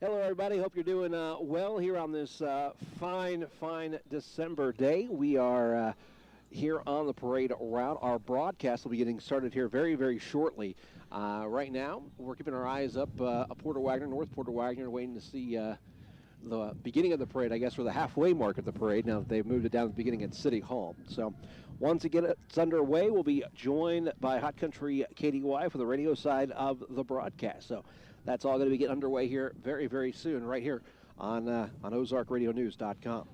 Hello, everybody. Hope you're doing well here on this fine December day. We are here on the parade route. Our broadcast will be getting started here very shortly. Right now, we're keeping our eyes up Porter Wagner, North Porter Wagner, waiting to see the beginning of the parade, I guess, or the halfway mark of the parade, now that they've moved it down to the beginning at City Hall. So once again, it's underway. We'll be joined by Hot Country KDY for the radio side of the broadcast. So that's all going to be getting underway here very soon, right here on OzarkRadioNews.com.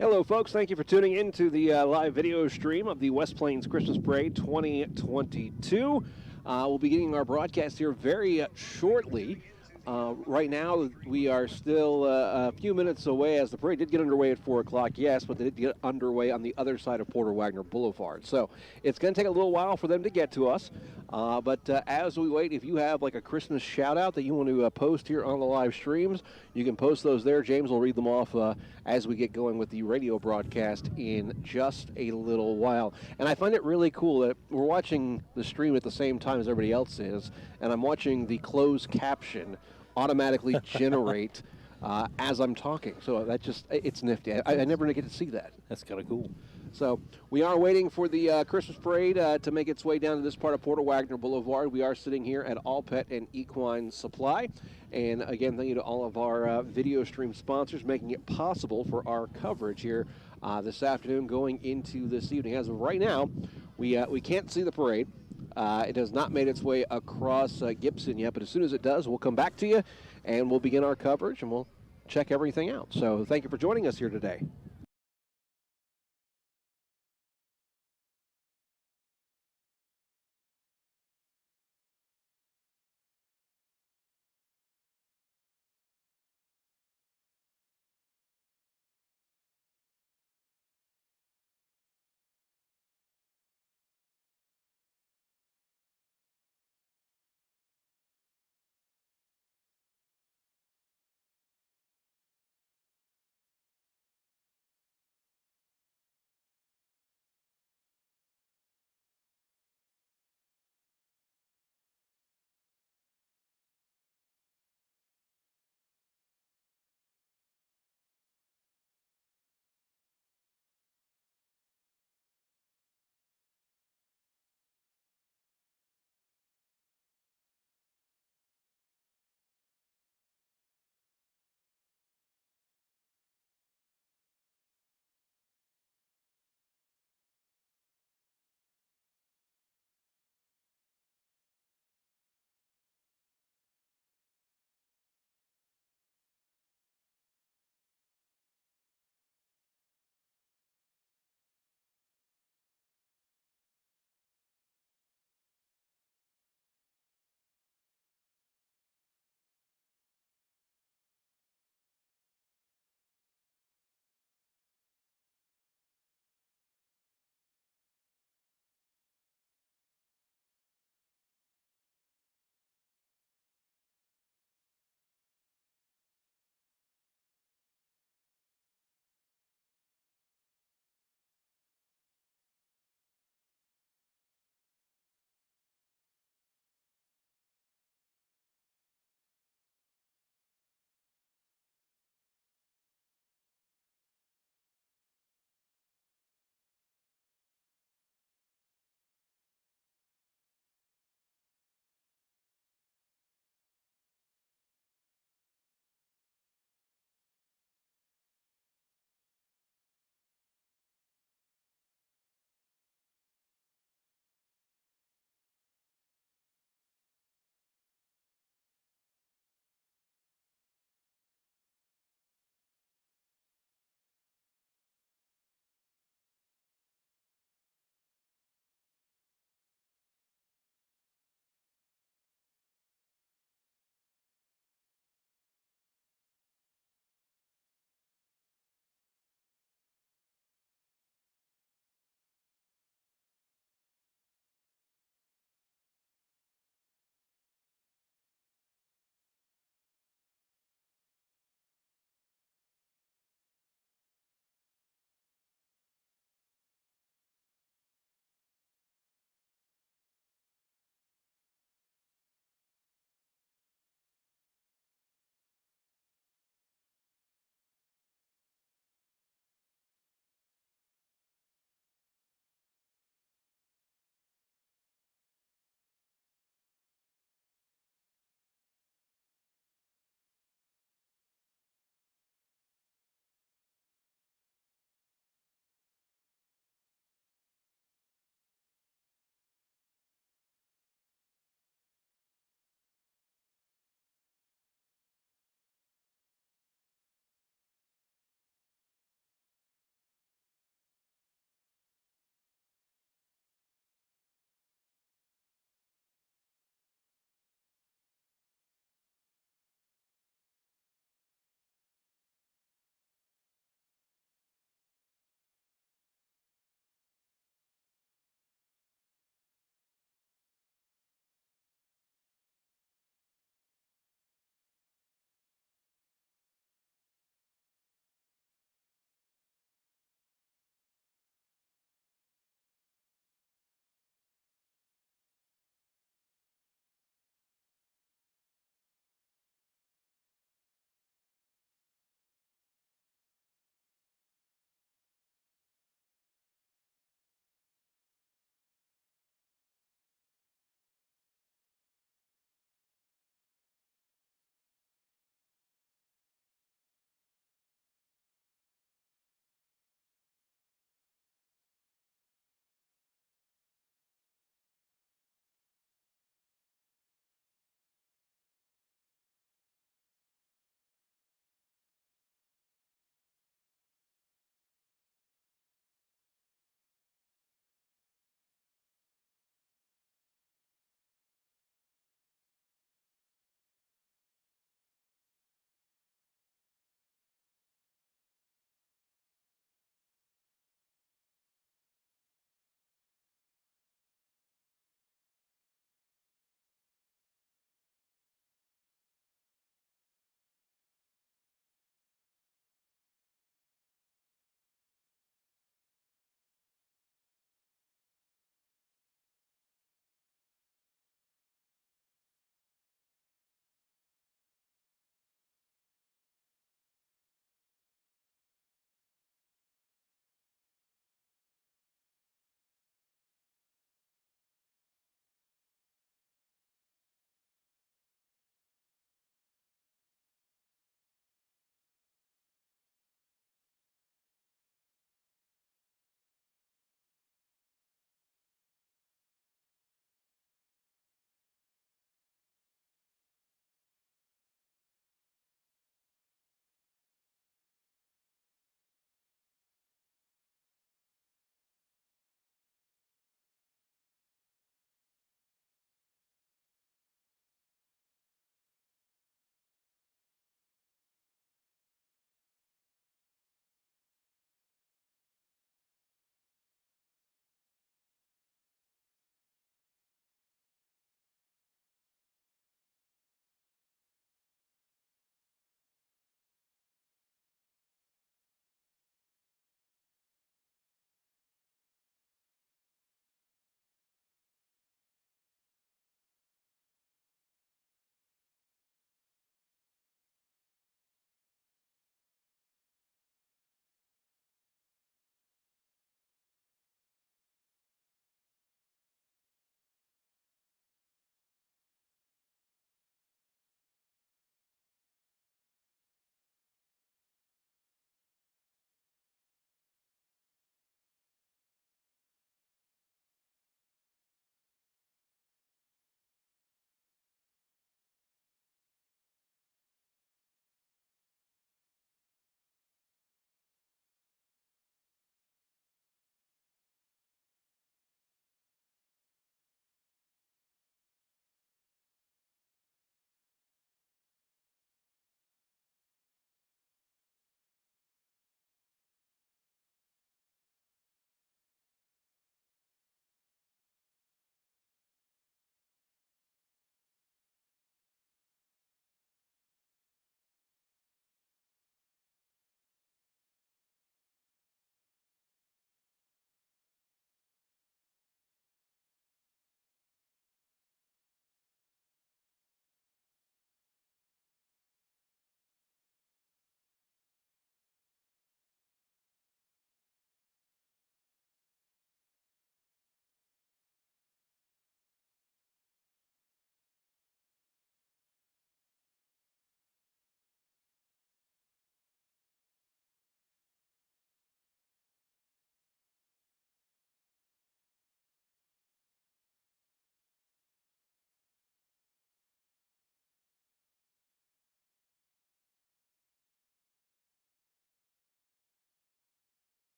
Hello, folks. Thank you for tuning in to the live video stream of the West Plains Christmas Parade 2022. We'll be getting our broadcast here very shortly. Right now, we are still a few minutes away as the parade did get underway at 4 o'clock, yes, but they did get underway on the other side of Porter Wagner Boulevard. So it's going to take a little while for them to get to us. But as we wait, if you have like a Christmas shout out that you want to post here on the live streams, you can post those there. James will read them off as we get going with the radio broadcast in just a little while. And I find it really cool that we're watching the stream at the same time as everybody else is, and I'm watching the closed caption automatically generate as I'm talking. So that it's nifty. I never get to see that. That's kind of cool. So we are waiting for the Christmas parade to make its way down to this part of Porter Wagner Boulevard. We are sitting here at All Pet and Equine Supply. And again, thank you to all of our video stream sponsors making it possible for our coverage here this afternoon going into this evening. As of right now, we can't see the parade. It has not made its way across Gibson yet, but as soon as it does, we'll come back to you and we'll begin our coverage and we'll check everything out. So thank you for joining us here today.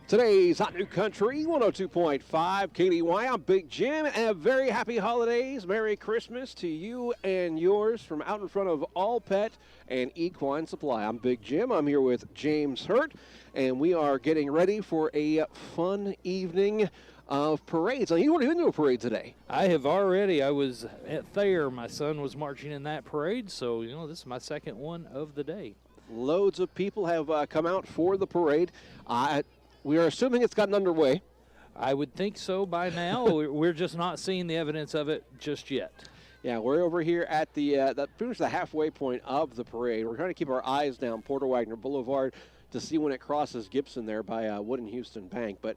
Today's Hot New Country 102.5 KDY. I'm Big Jim, and a very happy holidays. Merry Christmas to you and yours from out in front of All Pet and Equine Supply. I'm Big Jim. I'm here with James Hurt, and we are getting ready for a fun evening of parades. Now, you already been to a parade today. I have already. I was at Thayer. My son was marching in that parade, so, this is my second one of the day. Loads of people have come out for the parade. We are assuming it's gotten underway. I would think so by now. We're just not seeing the evidence of it just yet. Yeah, we're over here at pretty much the halfway point of the parade. We're trying to keep our eyes down Porter Wagner Boulevard to see when it crosses Gibson there by Wood and Houston Bank. But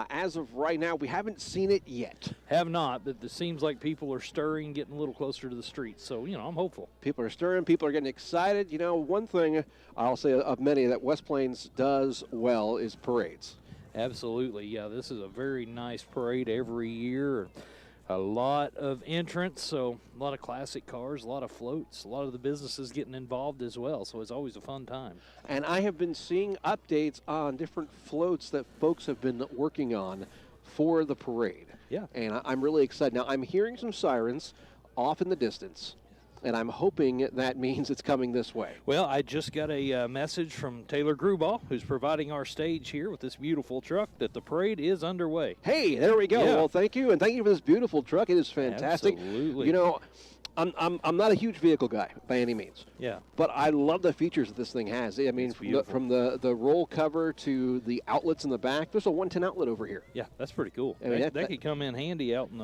as of right now, we haven't seen it yet. Have not, but it seems like people are stirring, getting a little closer to the streets. So, I'm hopeful. People are stirring. People are getting excited. One thing I'll say of many that West Plains does well is parades. Absolutely. Yeah, this is a very nice parade every year. A lot of entrants, so a lot of classic cars, a lot of floats, a lot of the businesses getting involved as well, so it's always a fun time. And I have been seeing updates on different floats that folks have been working on for the parade. Yeah. And I'm really excited. Now, I'm hearing some sirens off in the distance, and I'm hoping that means it's coming this way. Well, I just got a message from Taylor Gruball, who's providing our stage here with this beautiful truck, that the parade is underway. Hey, there we go. Yeah. Well, thank you, and thank you for this beautiful truck. It is fantastic. Absolutely. I'm not a huge vehicle guy by any means. Yeah. But I love the features that this thing has. I mean, from the roll cover to the outlets in the back. There's a 110 outlet over here. Yeah, that's pretty cool. I mean, that could come in handy out in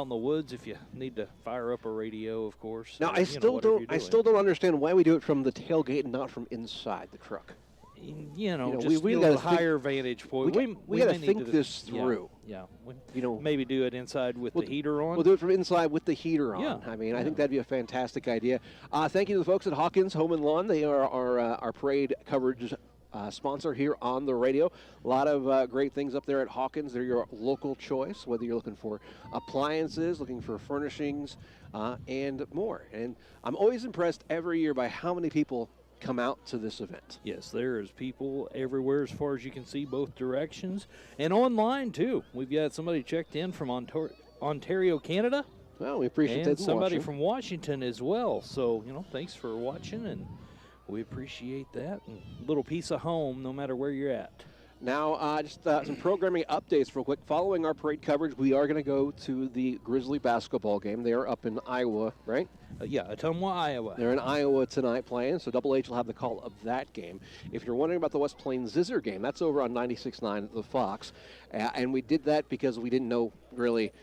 the woods if you need to fire up a radio, of course. Now, I still don't understand why we do it from the tailgate and not from inside the truck. Just we a gotta little higher vantage point. We got to think this through. Yeah. Maybe do it inside with the heater on. We'll do it from inside with the heater on. Yeah. I mean, I think that'd be a fantastic idea. Thank you to the folks at Hawkins Home and Lawn. They are our parade coverage sponsor here on the radio. A lot of great things up there at Hawkins. They're your local choice, whether you're looking for appliances, looking for furnishings, and more. And I'm always impressed every year by how many people come out to this event. Yes, there is people everywhere as far as you can see, both directions, and online too. We've got somebody checked in from Ontario, Canada. Well, we appreciate that. And somebody from Washington as well. So, thanks for watching, and we appreciate that. And a little piece of home no matter where you're at. Now, just some programming updates real quick. Following our parade coverage, we are going to go to the Grizzly basketball game. They are up in Iowa, right? Yeah, Ottumwa, Iowa. They're in Iowa tonight playing, so Double H will have the call of that game. If you're wondering about the West Plains Zizzer game, that's over on 96.9 The Fox. And we did that because we didn't know really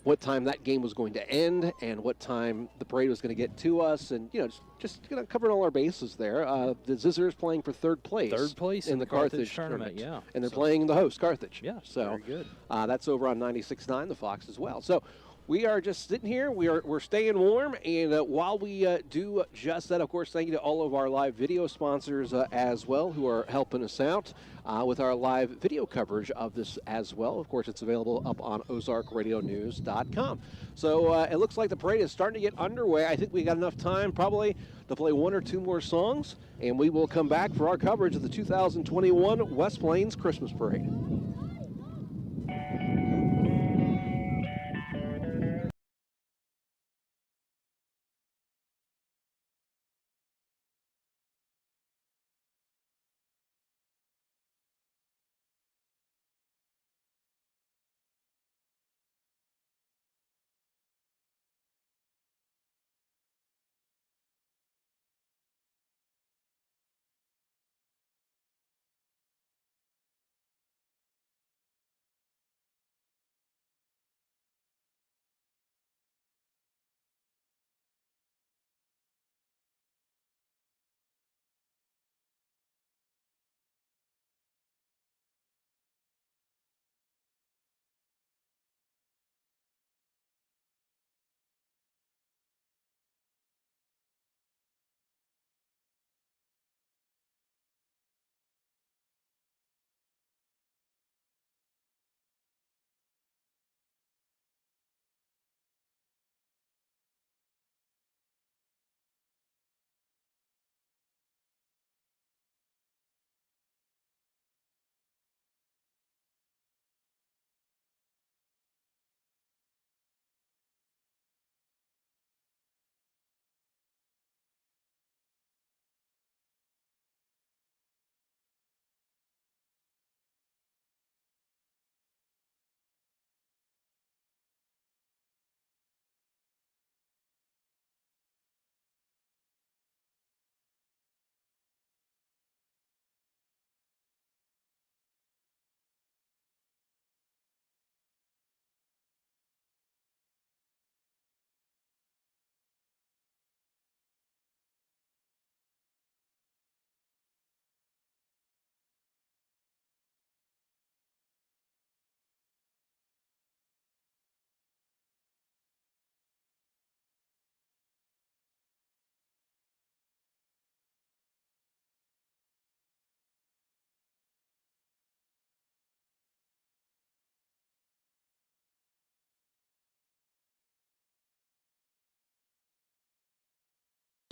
what time that game was going to end and what time the parade was going to get to us, and just covering all our bases there. The Zizzer is playing for third place in the Carthage tournament. Yeah, and they're playing the host Carthage. Yeah, so very good. That's over on 96.9 The Fox as well. So we are just sitting here. We're staying warm, and while we do just that, of course, thank you to all of our live video sponsors as well who are helping us out with our live video coverage of this as well. Of course, it's available up on OzarkRadioNews.com. So it looks like the parade is starting to get underway. I think we got enough time probably to play one or two more songs, and we will come back for our coverage of the 2021 West Plains Christmas Parade.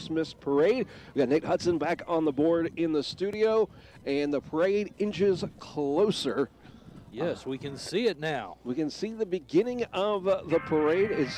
Christmas parade. We got Nate Hudson back on the board in the studio, and the parade inches closer. Yes, we can see it now. We can see the beginning of the parade is.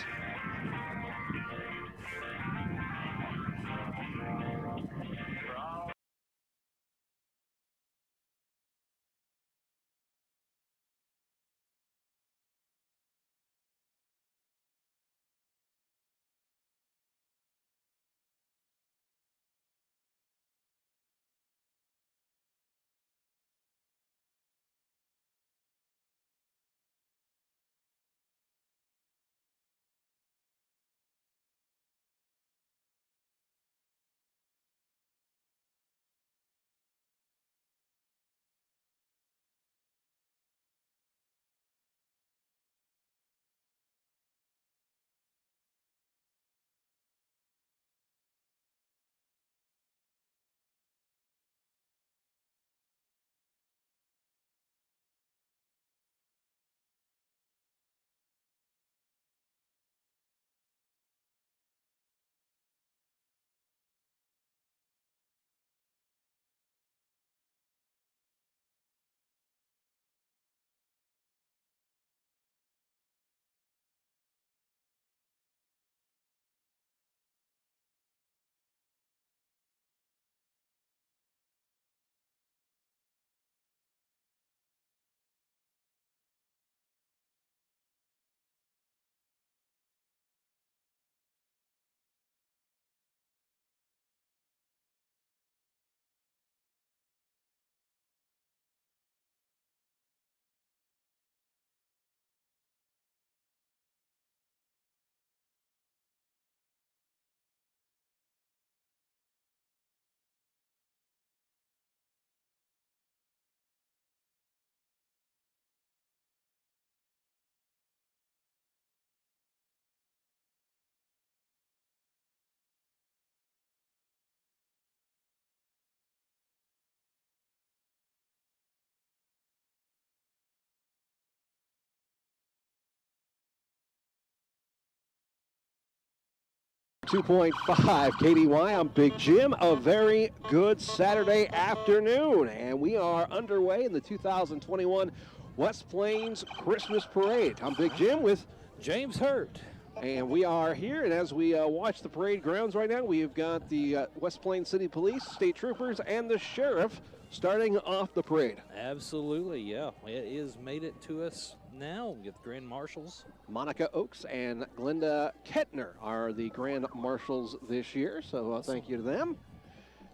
.5 KDY. I'm Big Jim. A very good Saturday afternoon, and we are underway in the 2021 West Plains Christmas Parade. I'm Big Jim with James Hurt. And we are here, and as we watch the parade grounds right now, we've got the West Plains City Police, state troopers, and the sheriff starting off the parade. Absolutely, yeah. It is made it to us now with Grand Marshals. Monica Oakes and Glenda Kettner are the Grand Marshals this year, so thank you to them.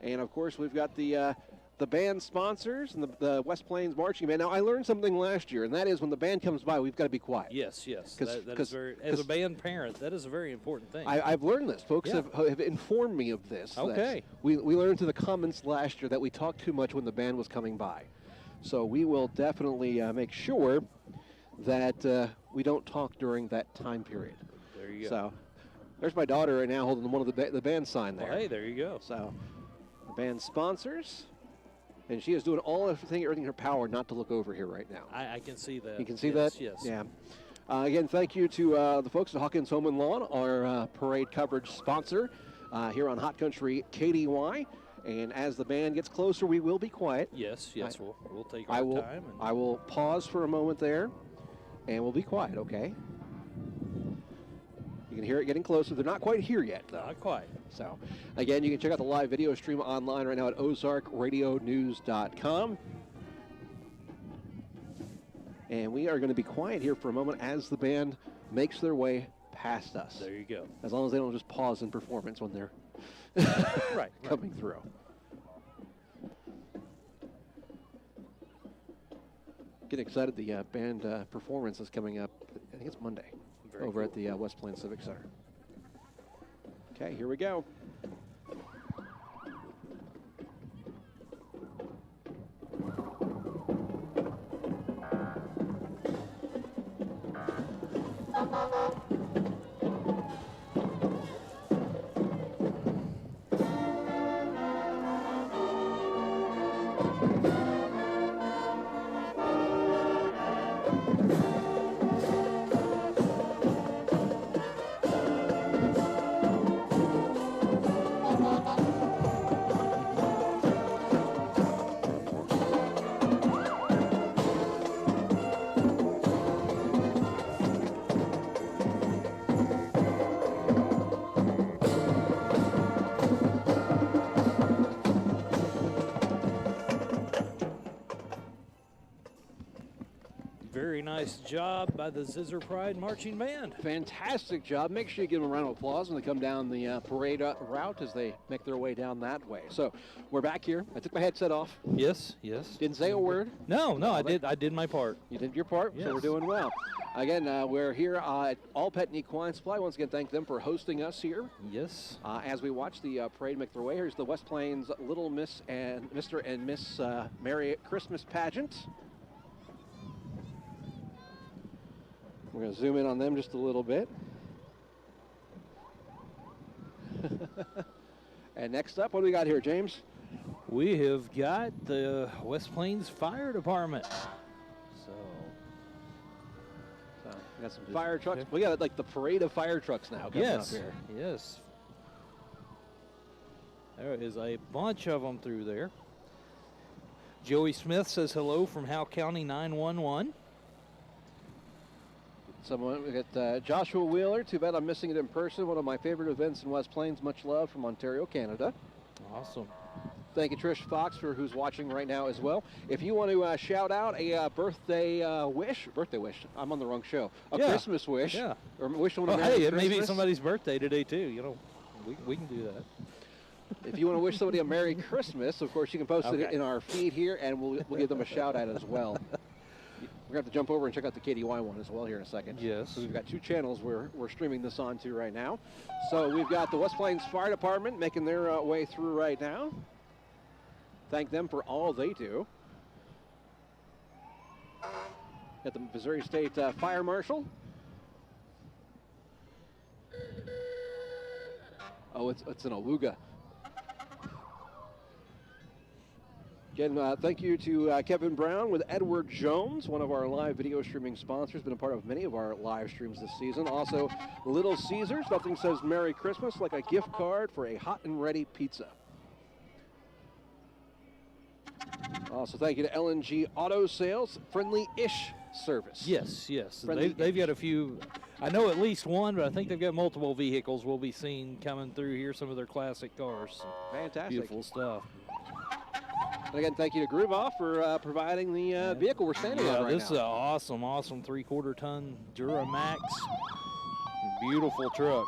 And, of course, we've got the band sponsors and the West Plains Marching Band. Now, I learned something last year, and that is when the band comes by, we've got to be quiet. Yes. That is very, as a band parent, that is a very important thing. I've learned this. Folks have informed me of this. Okay. We learned through the comments last year that we talked too much when the band was coming by. So we will definitely make sure that we don't talk during that time period. There you go. So there's my daughter right now holding one of the band sign there. Well, hey, there you go. So the band sponsors. And she is doing everything in her power not to look over here right now. I can see that. You can see that? Yes. Yeah. Again, thank you to the folks at Hawkins Home and Lawn, our parade coverage sponsor here on Hot Country KDY. And as the band gets closer, we will be quiet. Yes, we'll take our time. I will pause for a moment there, and we'll be quiet, okay? You can hear it getting closer. They're not quite here yet, though. Not quite. So, again, you can check out the live video stream online right now at ozarkradionews.com. And we are going to be quiet here for a moment as the band makes their way past us. There you go. As long as they don't just pause in performance when they're coming through. Getting excited. The band performance is coming up, I think it's Monday, over at the West Plains Civic Center. Okay, here we go. Very nice job by the Scissor Pride Marching Band. Fantastic job. Make sure you give them a round of applause when they come down the parade route as they make their way down that way. So we're back here. I took my headset off. Yes. Didn't say a word. No, I did my part. You did your part, yes. So we're doing well. Again, we're here at All Pet and Equine Supply. Once again, thank them for hosting us here. Yes. As we watch the parade make their way, here's the West Plains Little Miss and Mr. and Miss Merry Christmas pageant. We're going to zoom in on them just a little bit. And next up, what do we got here, James? We have got the West Plains Fire Department. So we got some fire trucks. We got like the parade of fire trucks now coming up here. Yes. There is a bunch of them through there. Joey Smith says hello from Howe County 911. We got Joshua Wheeler. Too bad I'm missing it in person. One of my favorite events in West Plains. Much love from Ontario, Canada. Awesome. Thank you, Trish Fox, for who's watching right now as well. If you want to shout out a birthday wish, I'm on the wrong show. Christmas wish. Yeah. Or wish someone a well, Merry hey, it Christmas. may be somebody's birthday today, too. You know, we can do that. If you want to wish somebody a Merry Christmas, of course, you can post it in our feed here, and we'll give them a shout out as well. We're going to have to jump over and check out the KDY one as well here in a second. Yes. So we've got two channels we're streaming this onto right now. So we've got the West Plains Fire Department making their way through right now. Thank them for all they do. Got the Missouri State Fire Marshal. Oh, it's an Aluga. Again, thank you to Kevin Brown with Edward Jones, one of our live video streaming sponsors, been a part of many of our live streams this season. Also, Little Caesars, nothing says Merry Christmas like a gift card for a hot and ready pizza. Also, thank you to LNG Auto Sales, friendly-ish service. Yes. They've got a few. I know at least one, but I think they've got multiple vehicles we'll be seeing coming through here, some of their classic cars. Fantastic. Beautiful stuff. And again, thank you to Groove Off for providing the vehicle we're standing on right this now. is an awesome 3/4 ton Duramax. Beautiful truck.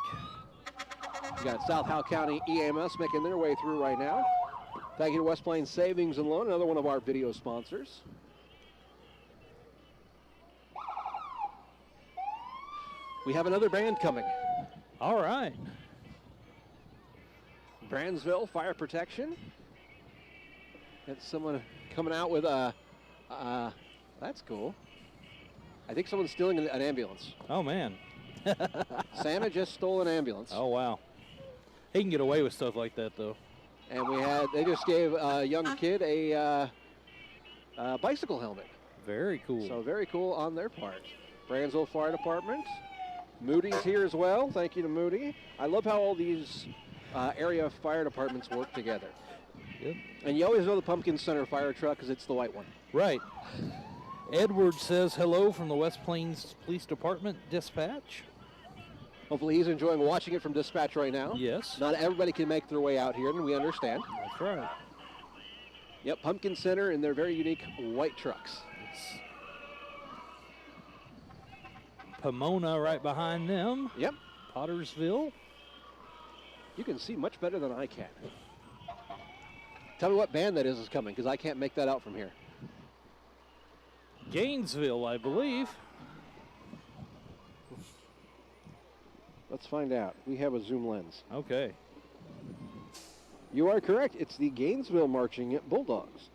We got South Howe County EMS making their way through right now. Thank you to West Plains Savings and Loan, another one of our video sponsors. We have another band coming. All right. Brandsville Fire Protection. Got someone coming out with that's cool. I think someone's stealing an ambulance. Oh, man. Santa just stole an ambulance. Oh, wow. He can get away with stuff like that, though. And they just gave a young kid a bicycle helmet. Very cool. So very cool on their part. Brandsville Fire Department. Moody's here as well. Thank you to Moody. I love how all these area fire departments work together. Yep. And you always know the Pumpkin Center fire truck because it's the white one. Right. Edward says hello from the West Plains Police Department Dispatch. Hopefully he's enjoying watching it from dispatch right now. Yes. Not everybody can make their way out here, and we understand. That's right. Yep, Pumpkin Center in their very unique white trucks. It's Pomona right behind them. Yep. Pottersville. You can see much better than I can. Tell me what band that is coming, because I can't make that out from here. Gainesville, I believe. Let's find out. We have a zoom lens. Okay. You are correct. It's the Gainesville Marching Bulldogs.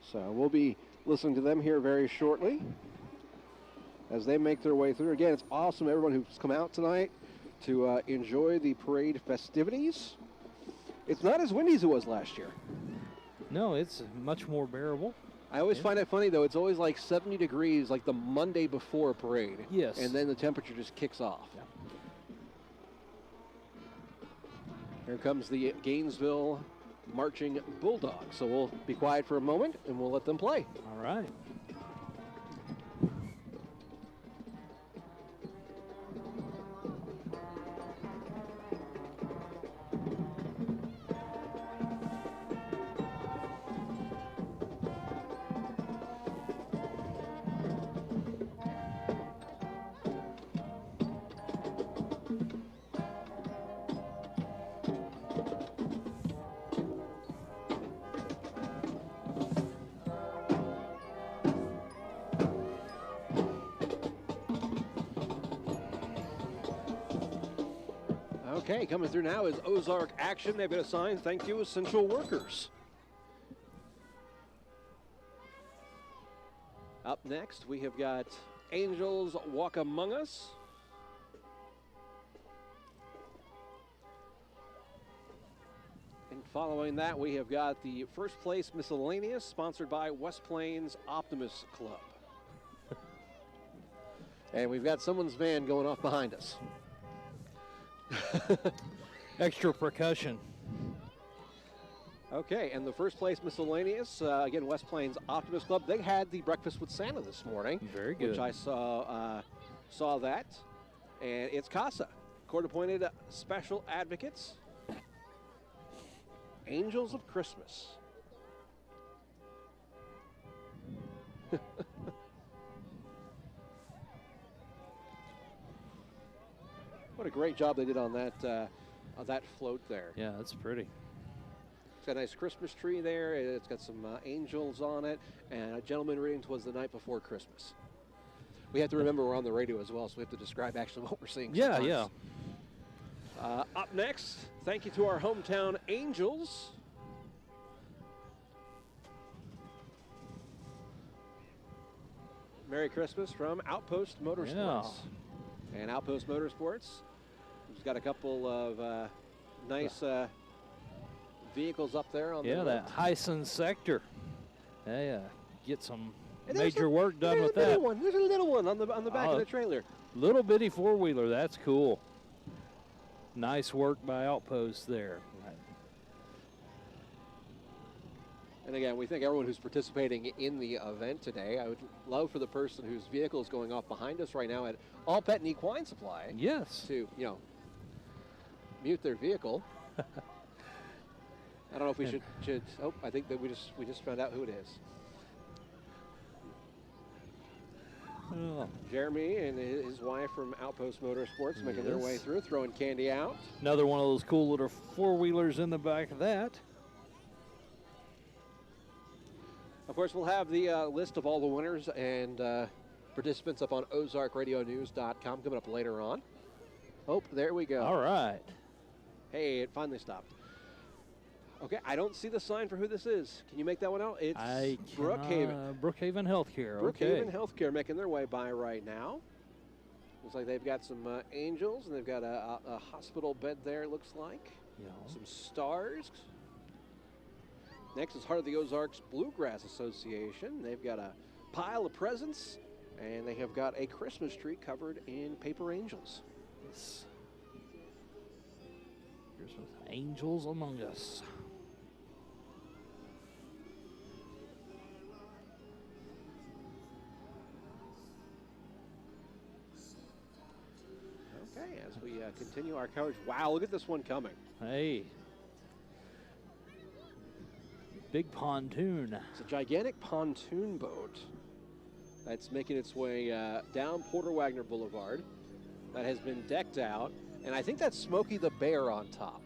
So we'll be listening to them here very shortly as they make their way through. Again, it's awesome, everyone who's come out tonight to enjoy the parade festivities. It's not as windy as it was last year. No, it's much more bearable. I always find it funny, though. It's always like 70 degrees like the Monday before a parade. Yes. And then the temperature just kicks off. Yeah. Here comes the Gainesville Marching Bulldogs. So we'll be quiet for a moment, and we'll let them play. All right. Okay, coming through now is Ozark Action. They've got a sign, thank you, essential workers. Up next, we have got Angels Walk Among Us. And following that, we have got the first place miscellaneous, sponsored by West Plains Optimist Club. And we've got someone's van going off behind us. Extra percussion. Okay, and the first place miscellaneous, again, West Plains Optimist Club. They had the breakfast with Santa this morning. Very good. Which I saw that. And it's CASA, court-appointed special advocates, Angels of Christmas. What a great job they did on that float there. Yeah, that's pretty. It's got a nice Christmas tree there. It's got some angels on it. And a gentleman reading "'Twas the Night Before Christmas." We have to remember we're on the radio as well, so we have to describe actually what we're seeing. Yeah, sometimes. yeah. Up next, thank you to our hometown Angels. Merry Christmas from Outpost Motorsports. Yeah. And Outpost Motorsports has got a couple of nice vehicles up there on the that Heisen sector. Yeah, get some And major work done with that. There's a little one on the back of the trailer. Little bitty four-wheeler, that's cool. Nice work by Outpost there. And again, we thank everyone who's participating in the event today. I would love for the person whose vehicle is going off behind us right now at All Pet and Equine Supply Yes. to, mute their vehicle. I don't know if we should. Oh, I think that we just found out who it is. Oh. Jeremy and his wife from Outpost Motorsports making their way Yes. through, throwing candy out. Another one of those cool little four-wheelers in the back of that. Of course, we'll have the list of all the winners and participants up on OzarkRadioNews.com coming up later on. Oh, there we go. All right. Hey, it finally stopped. Okay, I don't see the sign for who this is. Can you make that one out? It's Brookhaven. Brookhaven Healthcare. Brookhaven Healthcare making their way by right now. Looks like they've got some angels, and they've got a hospital bed there, it looks like. Yeah. Some stars. Next is Heart of the Ozarks Bluegrass Association. They've got a pile of presents, and they have got a Christmas tree covered in paper angels. Yes. Here's some Angels Among Us. Okay, as we continue our coverage. Wow, look at this one coming. Hey. Big pontoon. It's a gigantic pontoon boat that's making its way down Porter Wagner Boulevard that has been decked out, and I think that's Smokey the Bear on top.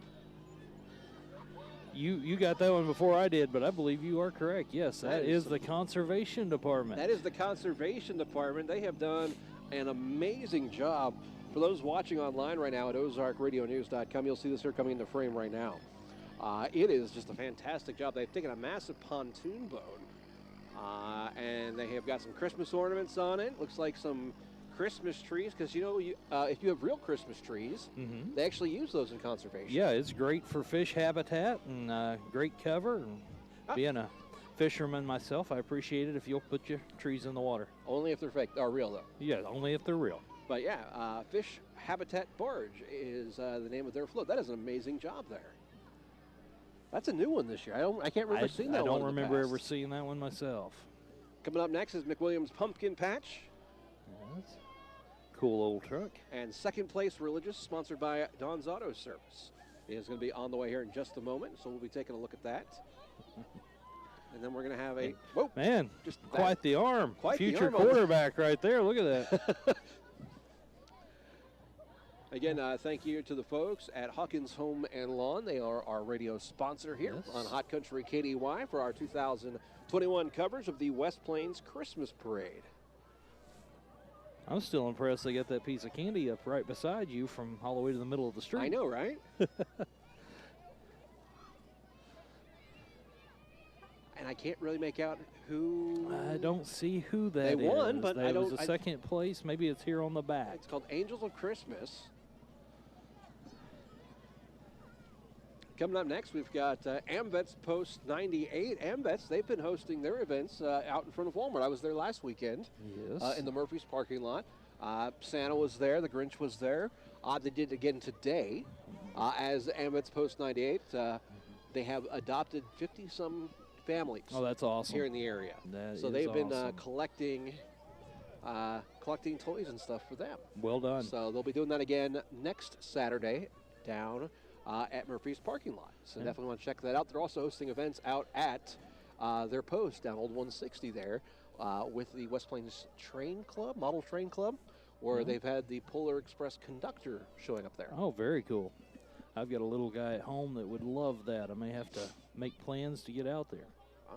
You got that one before I did, but I believe you are correct. Yes, that is the Conservation Department. That is the Conservation Department. They have done an amazing job. For those watching online right now at OzarkRadioNews.com, you'll see this here coming into frame right now. It is just a fantastic job. They've taken a massive pontoon boat, and they have got some Christmas ornaments on it. Looks like some Christmas trees, because if you have real Christmas trees, they actually use those in conservation. Yeah, it's great for fish habitat and great cover. And being a fisherman myself, I appreciate it if you'll put your trees in the water. Only if they're fake or real, though. Yeah, only if they're real. But yeah, Fish Habitat Barge is the name of their float. That is an amazing job there. That's a new one this year. I can't remember seeing that one. I don't remember ever seeing that one myself. Coming up next is McWilliams Pumpkin Patch. Yes. Cool old truck. And second place Religious, sponsored by Don's Auto Service, is going to be on the way here in just a moment. So we'll be taking a look at that. And then we're going to have a just quite the arm. Quite future the arm quarterback right there. Look at that. Again, thank you to the folks at Hawkins Home and Lawn. They are our radio sponsor here on Hot Country KDY for our 2021 coverage of the West Plains Christmas Parade. I'm still impressed they got that piece of candy up right beside you from all the way to the middle of the street. I know, right? And I can't really make out who. I don't see who that They won, is. but that I don't. was a second place. Maybe it's here on the back. It's called Angels of Christmas. Coming up next, we've got AMVETS Post 98. AMVETS, they've been hosting their events out in front of Walmart. I was there last weekend. Yes. In the Murphy's parking lot. Santa was there. The Grinch was there. They did it again today as AMVETS Post 98. They have adopted 50-some families. Oh, that's awesome. Here in the area. So they've been awesome. collecting toys and stuff for them. Well done. So they'll be doing that again next Saturday down at Murphy's parking lot. So definitely want to check that out. They're also hosting events out at their post down Old 160 there with the West Plains Train Club, Model Train Club, where they've had the Polar Express conductor showing up there. Oh, very cool. I've got a little guy at home that would love that. I may have to make plans to get out there.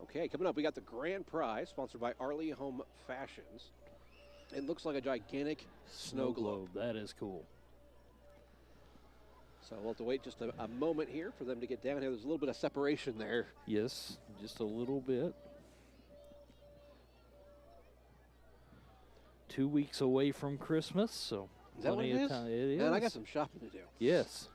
Okay, coming up, we got the grand prize sponsored by Arley Home Fashions. It looks like a gigantic snow globe. That is cool. So we'll have to wait just a moment here for them to get down here. There's a little bit of separation there. Yes, just a little bit. 2 weeks away from Christmas, so Is that what it plenty of is? time. It is. Man, I got some shopping to do. Yes.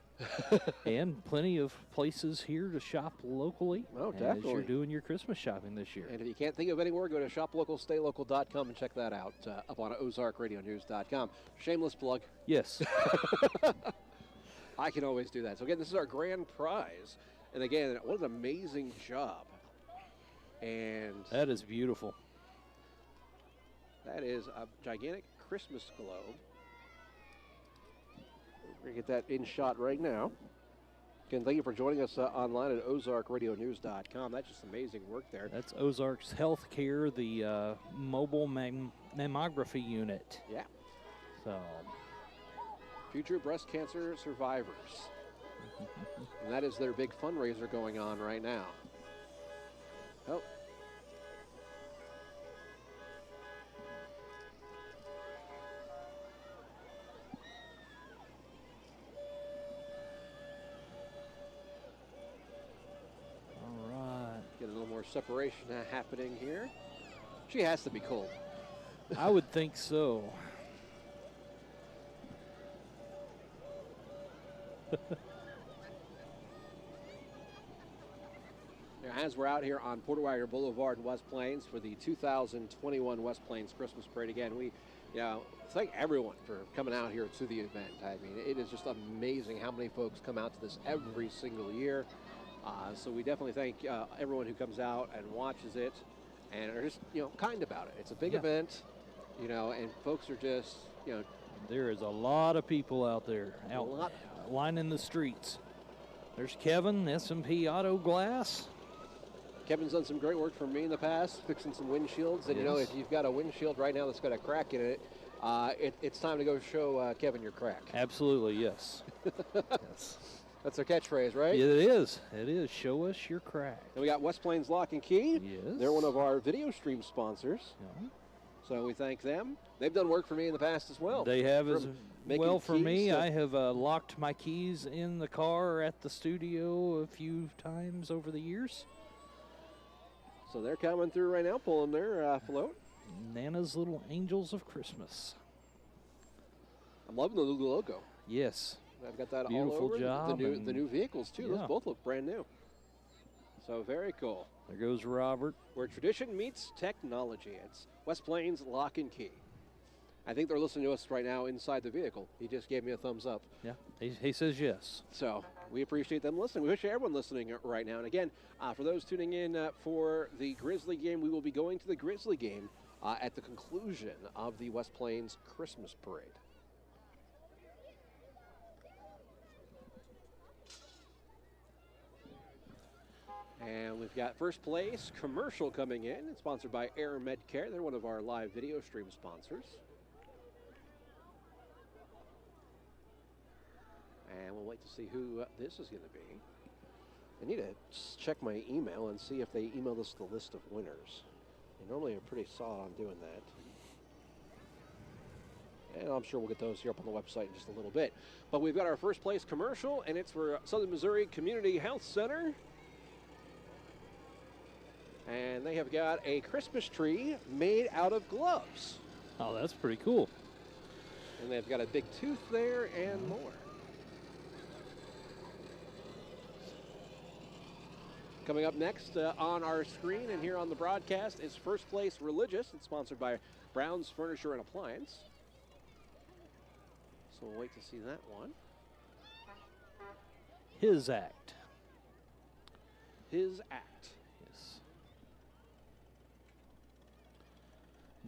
And plenty of places here to shop locally. Oh, as you're definitely. doing your Christmas shopping this year. And if you can't think of anywhere, go to shoplocalstaylocal.com and check that out up on ozarkradionews.com. Shameless plug. Yes. I can always do that. So again, this is our grand prize. And again, what an amazing job. And That is beautiful. that is a gigantic Christmas globe. We're going to get that in shot right now. Again, thank you for joining us online at ozarkradionews.com. That's just amazing work there. That's Ozark's Healthcare, the mobile mammography unit. Yeah. So, Future breast cancer survivors. And that is their big fundraiser going on right now. Oh. all right. Get a little more separation happening here. She has to be cold. I would think so. As we're out here on Porter Wagoner Boulevard in West Plains for the 2021 West Plains Christmas Parade, again, we thank everyone for coming out here to the event. I mean, it is just amazing how many folks come out to this every single year. So we definitely thank everyone who comes out and watches it and are just, kind about it. It's a big event, and folks are just, There is a lot of people out there, lining the streets. There's Kevin, S&P Auto Glass. Kevin's done some great work for me in the past, fixing some windshields. And, Yes. if you've got a windshield right now that's got a crack in it, it's time to go show Kevin your crack. Absolutely, yes. Yes. That's their catchphrase, right? It is. It is. Show us your crack. And we got West Plains Lock and Key. Yes. They're one of our video stream sponsors. Yeah. So we thank them. They've done work for me in the past as well. They have as From making well for me. keys to- I have locked my keys in the car at the studio a few times over the years. So they're coming through right now, pulling their float. Nana's Little Angels of Christmas. I'm loving the new logo. Yes. I've got that Beautiful all over. job, The and- new vehicles, too. Yeah. Those both look brand new. So very cool. There goes Robert. Where tradition meets technology. It's West Plains Lock and Key. I think they're listening to us right now inside the vehicle. He just gave me a thumbs up. Yeah. He says yes. So we appreciate them listening. We wish everyone listening right now. And again, for those tuning in for the Grizzly game, we will be going to the Grizzly game at the conclusion of the West Plains Christmas Parade. And we've got first place commercial coming in. It's sponsored by Air Medcare. They're one of our live video stream sponsors. And we'll wait to see who this is going to be. I need to check my email and see if they emailed us the list of winners. They normally are pretty solid on doing that. And I'm sure we'll get those here up on the website in just a little bit. But we've got our first place commercial, and it's for Southern Missouri Community Health Center. And they have got a Christmas tree made out of gloves. Oh, that's pretty cool. And they've got a big tooth there and more. Coming up next on our screen and here on the broadcast is First Place Religious. It's sponsored by Brown's Furniture and Appliance. So we'll wait to see that one. His Act. His Act. Yes.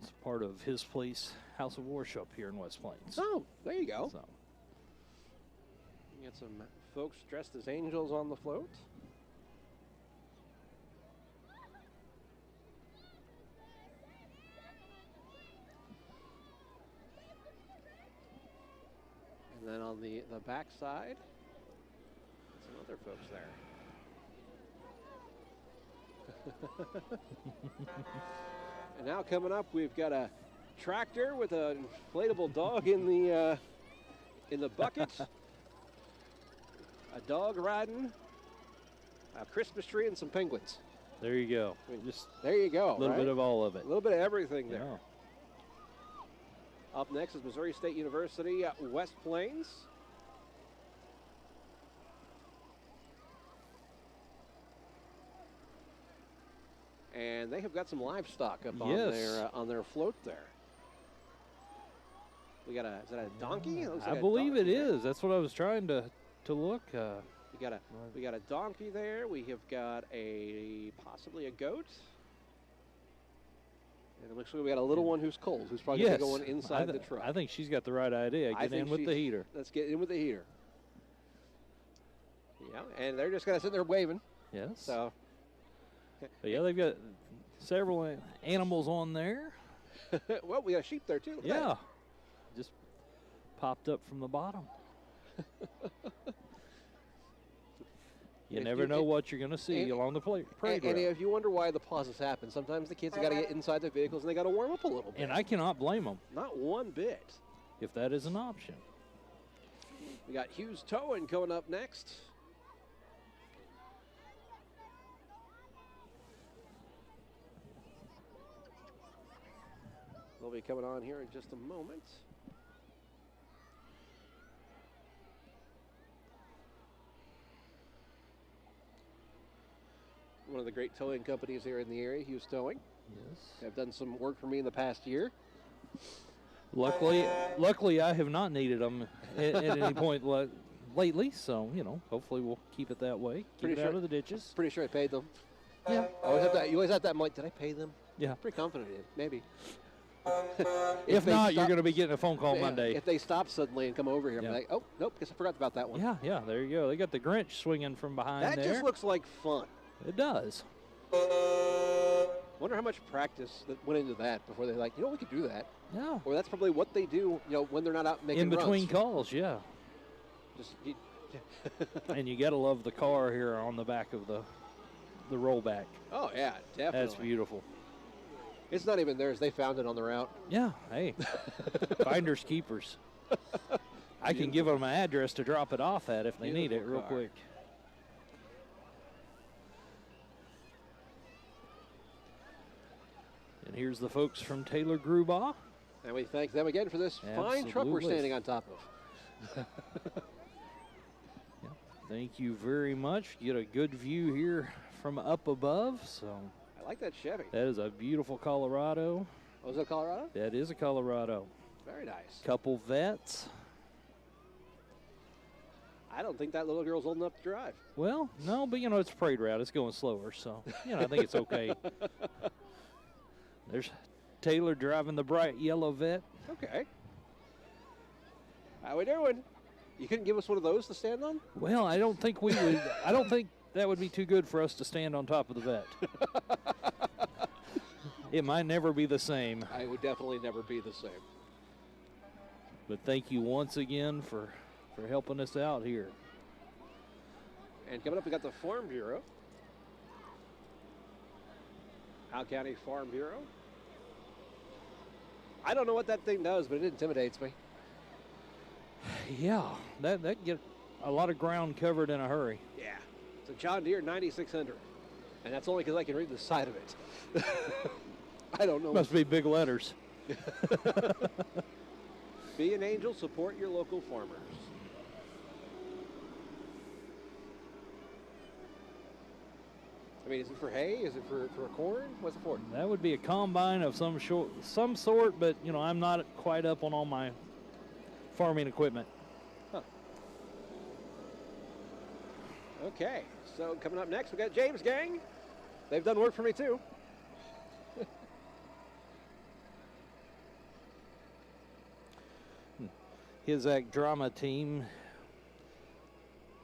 It's part of His Place House of Worship here in West Plains. Oh, there you go. So, You got some folks dressed as angels on the float. And then on the back side, some other folks there. And now coming up, we've got a tractor with an inflatable dog in the bucket. A dog riding, a Christmas tree, and some penguins. there you go. Just there you go. A little bit of all of it. A little bit of everything there. Yeah. Up next is Missouri State University at West Plains. And they have got some livestock up on their float there. We got is that a donkey? It looks like I a believe it donkey there. is. That's what I was trying to look. We got a donkey there. We have got possibly a goat. And it looks like we got a little one who's cold, who's probably Yes. going inside the truck. I think she's got the right idea. I Get think in with the heater. Let's get in with the heater. Yeah, and they're just kind of sitting there waving. Yes. So, But yeah, they've got several animals on there. well, we got a sheep there too. Look at that. Yeah. Just popped up from the bottom. You If never you- know if- what you're going to see and- along the parade And route. if you wonder why the pauses happen, sometimes the kids have got to get inside their vehicles and they got to warm up a little bit. And I cannot blame them Not one bit. if that is an option. We got Hughes Towing coming up next. They'll be coming on here in just a moment. One of the great towing companies here in the area, Hughes Towing. Yes. Have done some work for me in the past year. Luckily, I have not needed them at any point lately. So hopefully we'll keep it that way. Keep Pretty it sure- out of the ditches. Pretty sure I paid them. Yeah. I always have that. You always have that. I'm like, did I pay them? Yeah. Pretty confident I did. Maybe. If they not, you're stop- going to be getting a phone call Yeah, Monday. If they stop suddenly and come over here, Yeah. I'm like, oh, nope, guess I forgot about that one. Yeah, there you go. They got the Grinch swinging from behind That there. just looks like fun. It does. Wonder how much practice that went into that before they're like, we could do that. Yeah. Or that's probably what they do, when they're not out making In between runs. calls, yeah. Just, And you got to love the car here on the back of the rollback. oh, yeah, definitely. That's beautiful. It's not even theirs. They found it on the route. Yeah, hey. Finders keepers. I can give them an address to drop it off at if they need it Beautiful real car. quick. And here's the folks from Taylor Grubaugh. And we thank them again for this fine truck we're Absolutely. standing on top of. Thank you very much. Get a good view here from up above. So I like that Chevy. that is a beautiful Colorado. Oh, is that Colorado? That is a Colorado. Very nice. Couple vets. I don't think that little girl's old enough to drive. Well, no, but it's a parade route. It's going slower, so I think it's okay. There's Taylor driving the bright yellow vet. Okay. How we doing? You couldn't give us one of those to stand on? Well, I don't think we would. I don't think that would be too good for us to stand on top of the vet. It might never be the same. I would definitely never be the same. But thank you once again for helping us out here. And coming up, we got the Farm Bureau. Howe County Farm Bureau. I don't know what that thing does, but it intimidates me. Yeah, that get a lot of ground covered in a hurry. Yeah. It's a John Deere 9600. And that's only because I can read the side of it. I don't know. Must be big letters. Be an angel, support your local farmers. I mean, is it for hay? Is it for corn? What's it for? That would be a combine of some sort, but you know, I'm not quite up on all my farming equipment. Huh. Okay, so coming up next, we got James Gang. They've done work for me too. His act drama team.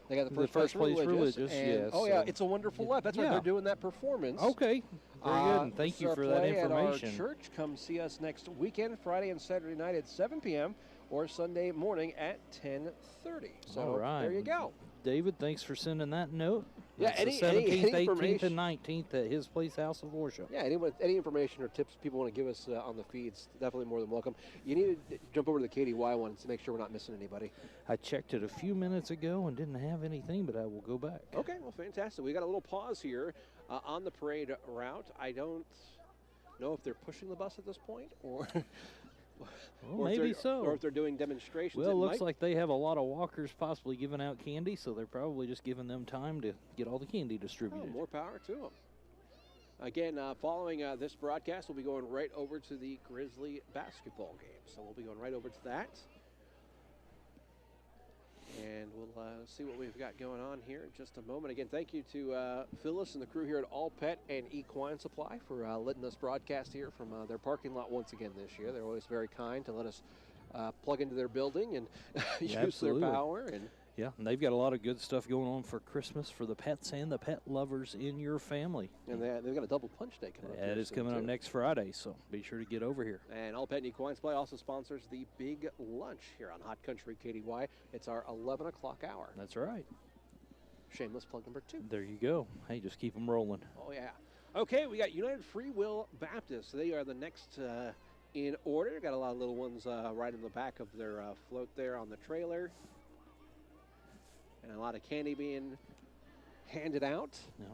They got the first place religious, yes. Oh yeah, It's a Wonderful Life. That's why they're doing that performance. Okay, very good. And thank you for that information. At our church, come see us next weekend, Friday and Saturday night at 7 p.m. or Sunday morning at 10:30. So all right. There you go. David, thanks for sending that note. Yeah, That's any 17th, 18th, information. and 19th at his place, House of Worship. Yeah, any information or tips people want to give us on the feeds, definitely more than welcome. You need to jump over to the KDY one to make sure we're not missing anybody. I checked it a few minutes ago and didn't have anything, but I will go back. Okay, well, fantastic. We got a little pause here on the parade route. I don't know if they're pushing the bus at this point or... Well, maybe so. Or if they're doing demonstrations. Well, it looks like they have a lot of walkers possibly giving out candy, so they're probably just giving them time to get all the candy distributed. Oh, more power to them. Again, following this broadcast, we'll be going right over to the Grizzly basketball game. So we'll be going right over to that. And we'll see what we've got going on here in just a moment. Again, thank you to Phyllis and the crew here at All Pet and Equine Supply for letting us broadcast here from their parking lot once again this year. They're always very kind to let us plug into their building and use their power. And yeah, and they've got a lot of good stuff going on for Christmas for the pets and the pet lovers in your family. And they've got a double punch day coming up. That is coming up next Friday, so be sure to get over here. And All Pet and Equine Supply also sponsors the Big Lunch here on Hot Country KDY. It's our 11 o'clock hour. That's right. Shameless plug number 2. There you go. Hey, just keep them rolling. Oh, yeah. Okay, we got United Free Will Baptist. They are the next in order. Got a lot of little ones right in the back of their float there on the trailer. And a lot of candy being handed out. No.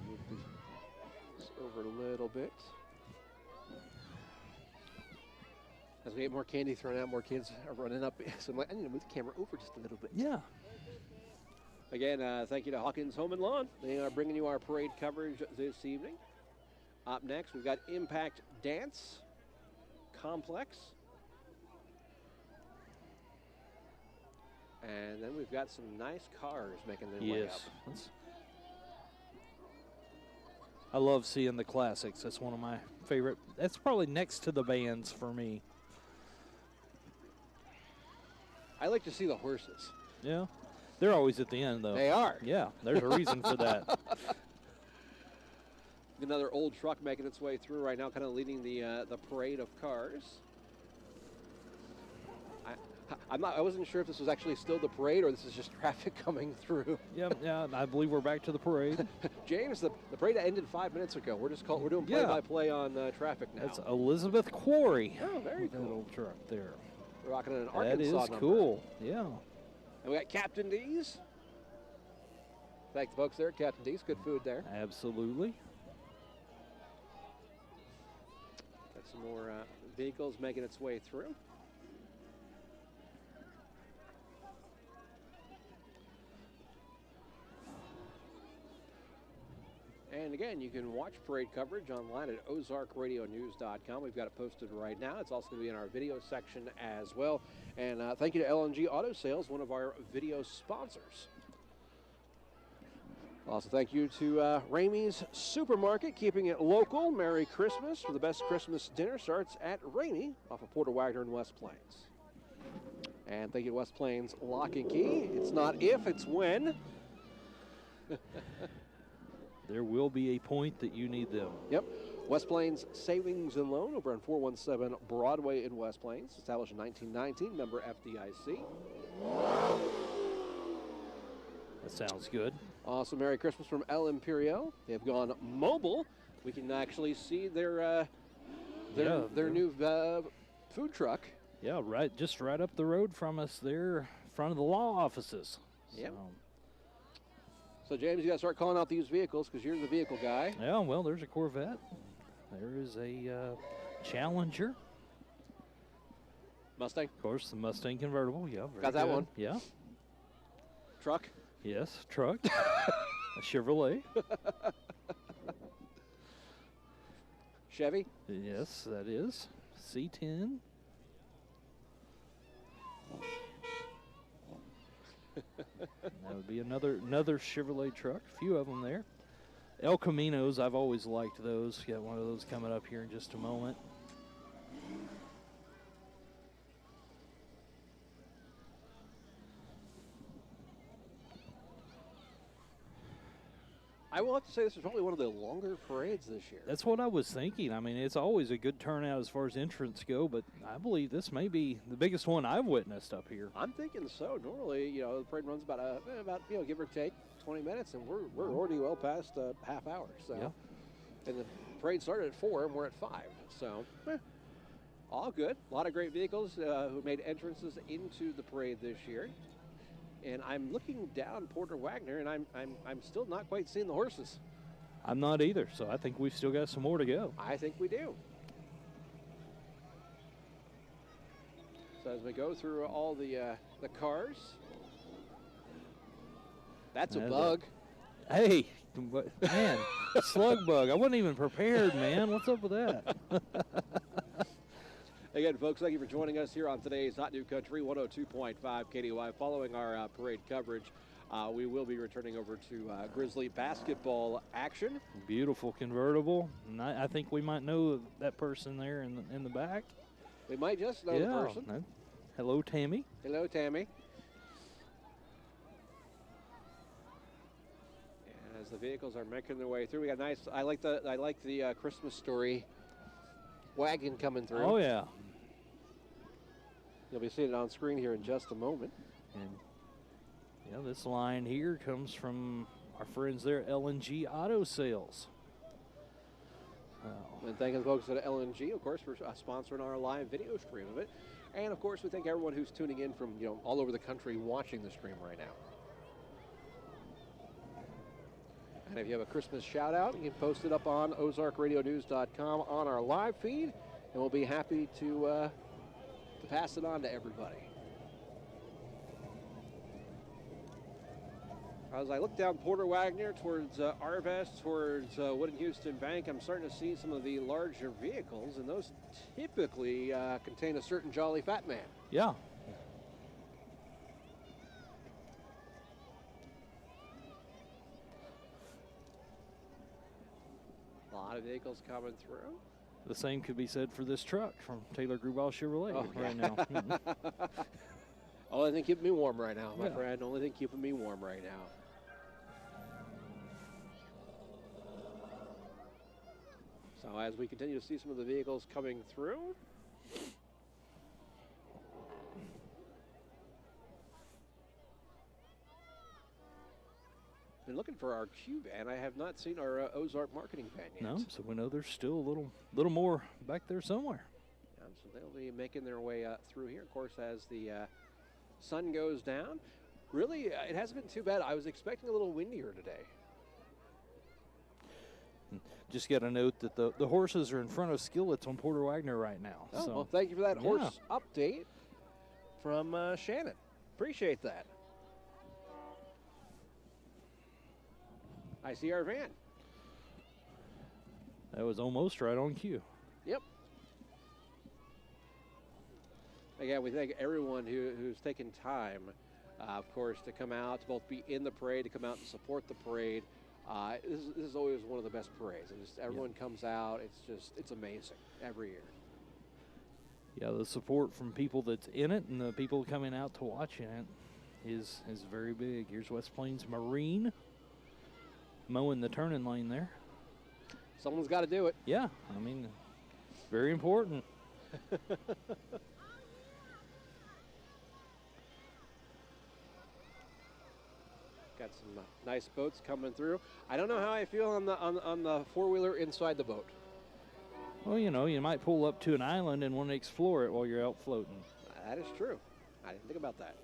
Move this over a little bit. As we get more candy thrown out, more kids are running up. So I'm like, I need to move the camera over just a little bit. Yeah. Again, thank you to Hawkins Home and Lawn. They are bringing you our parade coverage this evening. Up next, we've got Impact Dance Complex. And then we've got some nice cars making their way up. Yes. I love seeing the classics. That's one of my favorite. That's probably next to the bands for me. I like to see the horses. Yeah. They're always at the end, though. They are. Yeah, there's a reason for that. Another old truck making its way through right now, kind of leading the parade of cars. I wasn't sure if this was actually still the parade or this is just traffic coming through. Yeah, I believe we're back to the parade. James, the parade ended 5 minutes ago. We're doing play-by-play on traffic now. That's Elizabeth Quarry. Oh, very cool. That old truck there. We're rocking an Arkansas That is number. cool. Yeah. And we got Captain D's. Thank the folks there at Captain D's. Good food there. Absolutely. Got some more vehicles making its way through. And again, you can watch parade coverage online at ozarkradionews.com. We've got it posted right now. It's also going to be in our video section as well. And thank you to LNG Auto Sales, one of our video sponsors. Also, thank you to Ramey's Supermarket, keeping it local. Merry Christmas. For the best Christmas dinner starts at Ramey off of Porter Wagner in West Plains. And thank you to West Plains Lock and Key. It's not if, it's when. There will be a point that you need them. Yep. West Plains Savings and Loan over on 417 Broadway in West Plains. Established in 1919, member FDIC. That sounds good. Also, Merry Christmas from El Imperial. They've gone mobile We can actually see their Yeah, new food truck. Yeah, just right up the road from us there, in front of the law offices. Yep. So, So, James, you got to start calling out these vehicles because you're the vehicle guy. yeah, well, there's a Corvette. There is a Challenger. Mustang. Of course, the Mustang convertible. Yeah, very Got that good. one. Yeah. Truck. Yes, truck. A Chevrolet. Chevy. Yes, that is. C10. That would be another Chevrolet truck. A few of them there. El Caminos, I've always liked those. Got one of those coming up here in just a moment. I will have to say this is probably one of the longer parades this year. That's what I was thinking. I mean, it's always a good turnout as far as entrants go, but I believe this may be the biggest one I've witnessed up here. I'm thinking so. Normally, the parade runs about give or take 20 minutes, and we're already well past a half hour. So, Yeah. And the parade started at 4, and we're at 5. So, all good. A lot of great vehicles who made entrances into the parade this year. And I'm looking down Porter Wagner, and I'm still not quite seeing the horses. I'm not either, so I think we've still got some more to go. I think we do. So as we go through all the cars, that's a bug. Hey, man, slug bug. I wasn't even prepared, man. What's up with that? Again, folks, thank you for joining us here on today's Hot New Country 102.5 KDY. Following our parade coverage, we will be returning over to Grizzly basketball action. Beautiful convertible. And I think we might know that person there in the back. We might just know the person. Hello, Tammy. Hello, Tammy. And as the vehicles are making their way through, we got nice. I like the Christmas story wagon coming through. Oh yeah. You'll be seeing it on screen here in just a moment. And this line here comes from our friends there at LNG Auto Sales. And thanking the folks at LNG, of course, for sponsoring our live video stream of it. And of course, we thank everyone who's tuning in from all over the country watching the stream right now. And if you have a Christmas shout out, you can post it up on ozarkradionews.com on our live feed, and we'll be happy to pass it on to everybody. As I look down Porter Wagner towards Arvest, towards Wood and Houston Bank, I'm starting to see some of the larger vehicles, and those typically contain a certain jolly fat man. Yeah. A lot of vehicles coming through. The same could be said for this truck from Taylor Grubauer Chevrolet right now. Only thing keeping me warm right now, my friend. Only thing keeping me warm right now. So as we continue to see some of the vehicles coming through. Been looking for our Q van. I have not seen our Ozark marketing van yet. No, so we know there's still a little more back there somewhere. So they'll be making their way through here. Of course, as the sun goes down. Really, it hasn't been too bad. I was expecting a little windier today. Just got to note that the horses are in front of Skillets on Porter Wagner right now. Oh, so. well, thank you for that horse update from Shannon. Appreciate that. I see our van. That was almost right on cue. Yep. Again, we thank everyone who's taken time, of course, to come out, to both be in the parade, to come out and support the parade. This is always one of the best parades. And just everyone comes out. It's amazing every year. Yeah, the support from people that's in it and the people coming out to watch it is very big. Here's West Plains Marine mowing the turning lane there. Someone's got to do it. Yeah, I mean, very important. Got got some nice boats coming through. I don't know how I feel on the four-wheeler inside the boat. Well, you might pull up to an island and want to explore it while you're out floating. That is true. I didn't think about that.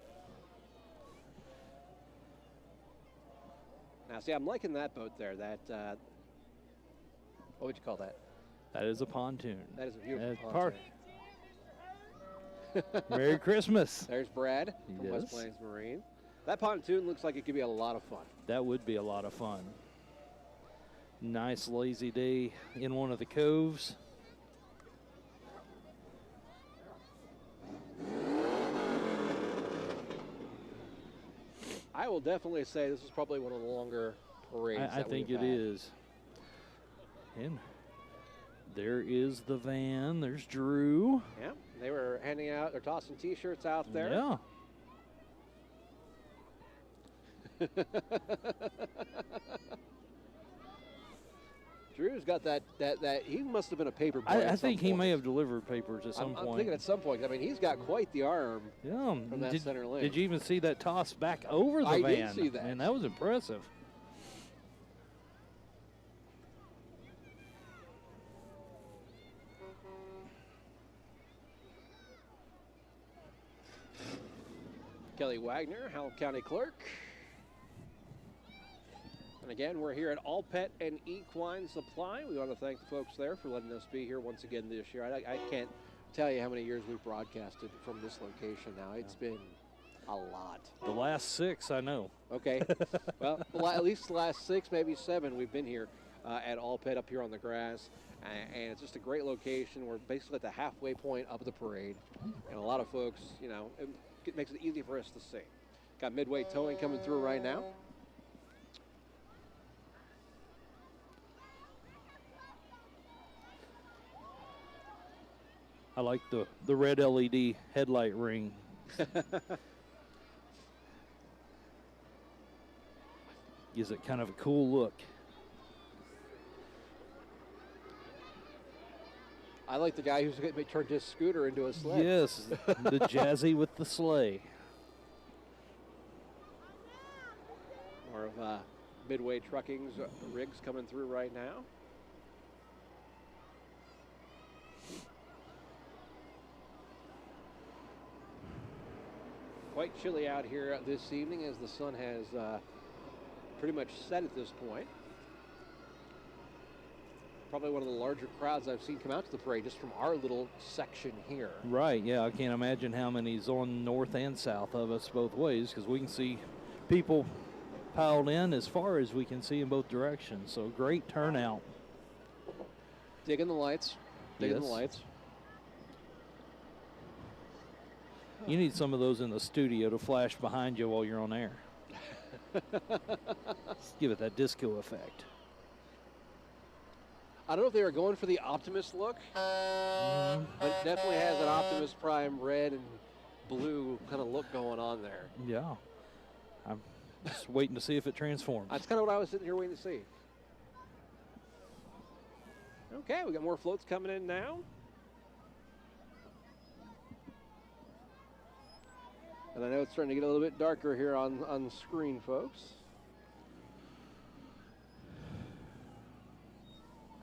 Now, see, I'm liking that boat there. That, what would you call that? That is a pontoon. That is a beautiful That's pontoon. Merry Christmas. There's Brad from West Yes. Plains Marine. That pontoon looks like it could be a lot of fun. That would be a lot of fun. Nice lazy day in one of the coves. I will definitely say this is probably one of the longer parades. I think it is. And there is the van. There's Drew. Yeah, they were handing out, they're tossing T-shirts out there. Yeah. Drew's got that he must have been a paper boy. I think he may have delivered papers at some I'm point. thinking at some point. I mean, he's got quite the arm Yeah. from that center lane. Did you even see that toss back over the I van? did see that. And that was impressive. Kelly Wagner, Howell County Clerk. And again, we're here at All Pet and Equine Supply. We want to thank the folks there for letting us be here once again this year. I can't tell you how many years we've broadcasted from this location now. It's been a lot. The last 6, I know. Okay. Well, at least the last 6, maybe 7, we've been here at All Pet up here on the grass. And it's just a great location. We're basically at the halfway point of the parade. And a lot of folks, it makes it easy for us to see. Got Midway Towing coming through right now. I like the red LED headlight ring. Gives it kind of a cool look. I like the guy who's going to turn his scooter into a sled. Yes, the jazzy with the sleigh. More of Midway Trucking's rigs coming through right now. Quite chilly out here this evening as the sun has pretty much set at this point. Probably one of the larger crowds I've seen come out to the parade just from our little section here. Right, yeah, I can't imagine how many's on north and south of us both ways, because we can see people piled in as far as we can see in both directions. So great turnout. Digging the lights. Digging the Yes. lights. You need some of those in the studio to flash behind you while you're on air. Just give it that disco effect. I don't know if they were going for the Optimus look, but it definitely has an Optimus Prime red and blue kind of look going on there. Yeah. I'm just waiting to see if it transforms. That's kind of what I was sitting here waiting to see. Okay, we got more floats coming in now. And I know it's starting to get a little bit darker here on the screen, folks.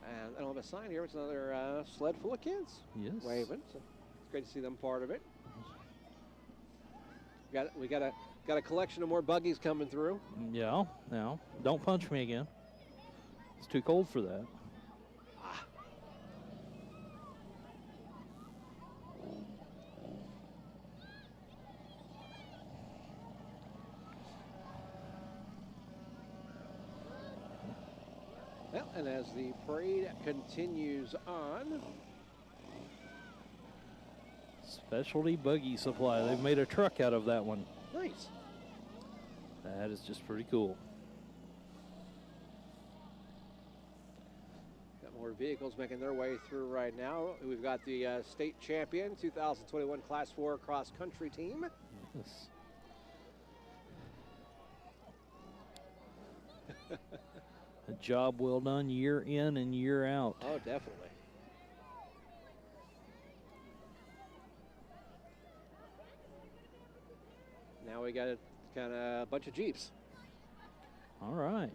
And I don't have a sign here. It's another sled full of kids. Yes. Waving. So it's great to see them part of it. We got a collection of more buggies coming through. Yeah, now, don't punch me again. It's too cold for that. Well, and as the parade continues on, Specialty Buggy Supply. They've made a truck out of that one. nice. That is just pretty cool. Got more vehicles making their way through right now. We've got the state champion 2021 Class 4 cross country team. Yes. A job well done year in and year out. Oh, definitely. Now we got a bunch of Jeeps. All right.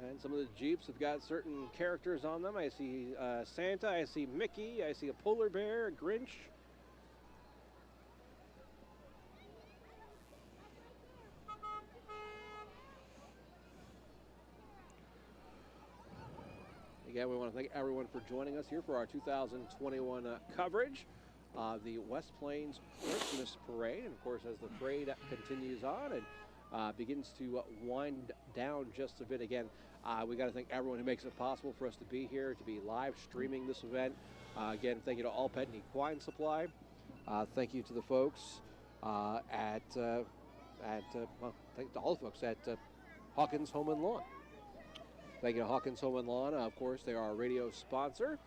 And some of the Jeeps have got certain characters on them. I see Santa, I see Mickey, I see a polar bear, a Grinch. Again, we want to thank everyone for joining us here for our 2021 coverage of the West Plains Christmas Parade. And of course, as the parade continues on and begins to wind down just a bit again, we got to thank everyone who makes it possible for us to be here, to be live streaming this event. Again, thank you to All Pet and Equine Supply. Thank you to the folks well, thank to all the folks at Hawkins Home and Lawn. Thank you to Hawkins Home and Lawn. Of course, they are our radio sponsor.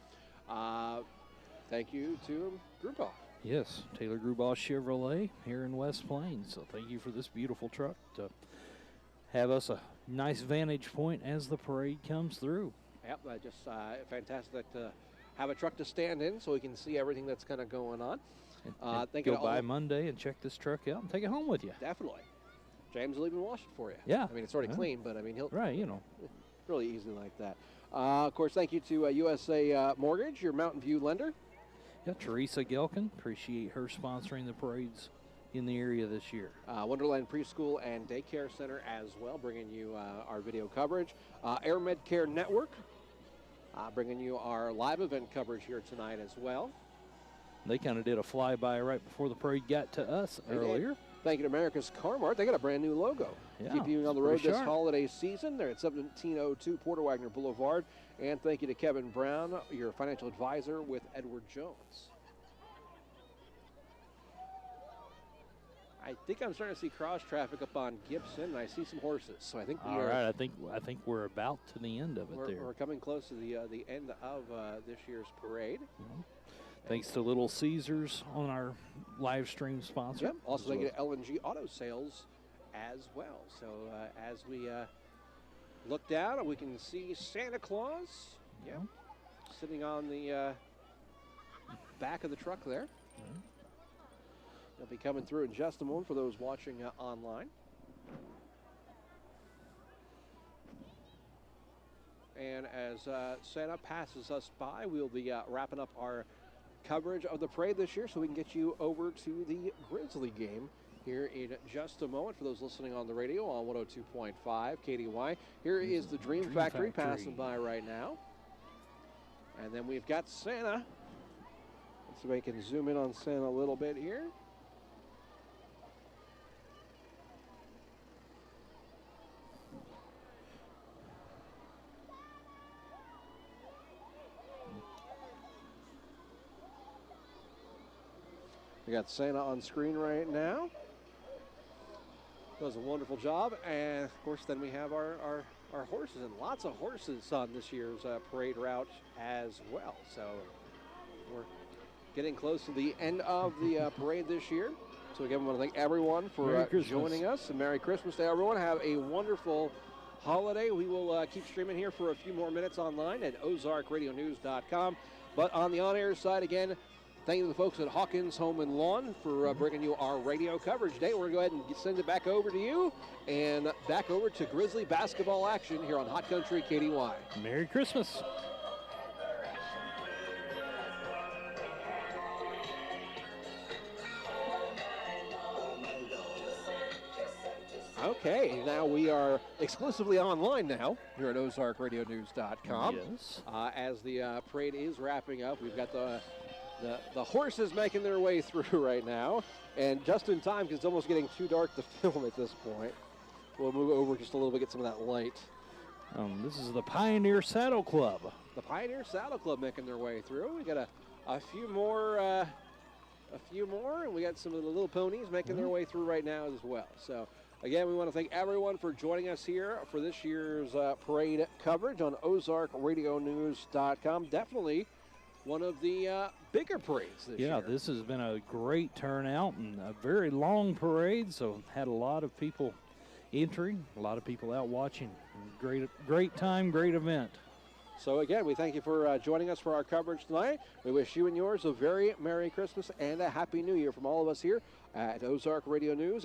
Thank you to Grubaugh. Yes, Taylor Grubaugh Chevrolet here in West Plains. So thank you for this beautiful truck to have us a nice vantage point as the parade comes through. Yep, just fantastic to have a truck to stand in so we can see everything that's kind of going on. And go by Monday and check this truck out and take it home with you. Definitely. James will even wash it for you. Yeah. I mean, it's already clean, but I mean, he'll. Right, you know. Really easy like that. Of course, thank you to USA Mortgage, your Mountain View lender. Yeah, Teresa Gelkin. Appreciate her sponsoring the parades in the area this year. Wonderland Preschool and Daycare Center as well, bringing you our video coverage. Air Med Care Network, bringing you our live event coverage here tonight as well. They kind of did a flyby right before the parade got to us earlier. Thank you to America's Car Mart. They got a brand new logo. Yeah, Keep you on the road this holiday season. They're at 1702 Porter Wagner Boulevard. And thank you to Kevin Brown, your financial advisor with Edward Jones. I think I'm starting to see cross traffic up on Gibson, and I see some horses. So I think we All right, I think we're about to the end of it there. We're coming close to the end of this year's parade. Mm-hmm. Thanks to Little Caesars on our live stream sponsor. Yep. Also, thank you to LNG Auto Sales as well. So as we look down, we can see Santa Claus. Yeah, sitting on the back of the truck there. Mm-hmm. They'll be coming through in just a moment for those watching online. And as Santa passes us by, we'll be wrapping up our coverage of the parade this year so we can get you over to the Grizzly game here in just a moment. For those listening on the radio on 102.5 KDY, here is the Dream Factory passing by right now. And then we've got Santa. Let's see if I can zoom in on Santa a little bit here. We got Santa on screen right now. Does a wonderful job. And of course, then we have our horses, and lots of horses on this year's parade route as well. So we're getting close to the end of the parade this year. So again, we want to thank everyone for joining us, and Merry Christmas to everyone. Have a wonderful holiday. We will keep streaming here for a few more minutes online at ozarkradionews.com. But on the on-air side, again, thank you to the folks at Hawkins Home and Lawn for bringing you our radio coverage today. We're going to go ahead and send it back over to you and back over to Grizzly basketball action here on Hot Country KDY. Merry Christmas. Okay, now we are exclusively online now here at ozarkradionews.com. Yes. As the parade is wrapping up, we've got the horses making their way through right now, and just in time because it's almost getting too dark to film at this point. We'll move over just a little bit, get some of that light. This is the Pioneer Saddle Club. The Pioneer Saddle Club making their way through. We got a few more, and we got some of the little ponies making their way through right now as well. So again, we want to thank everyone for joining us here for this year's parade coverage on ozarkradionews.com. Definitely one of the bigger parades this year. Yeah, this has been a great turnout and a very long parade, so had a lot of people entering, a lot of people out watching. Great time, great event. So again, we thank you for joining us for our coverage tonight. We wish you and yours a very Merry Christmas and a Happy New Year from all of us here at Ozark Radio News.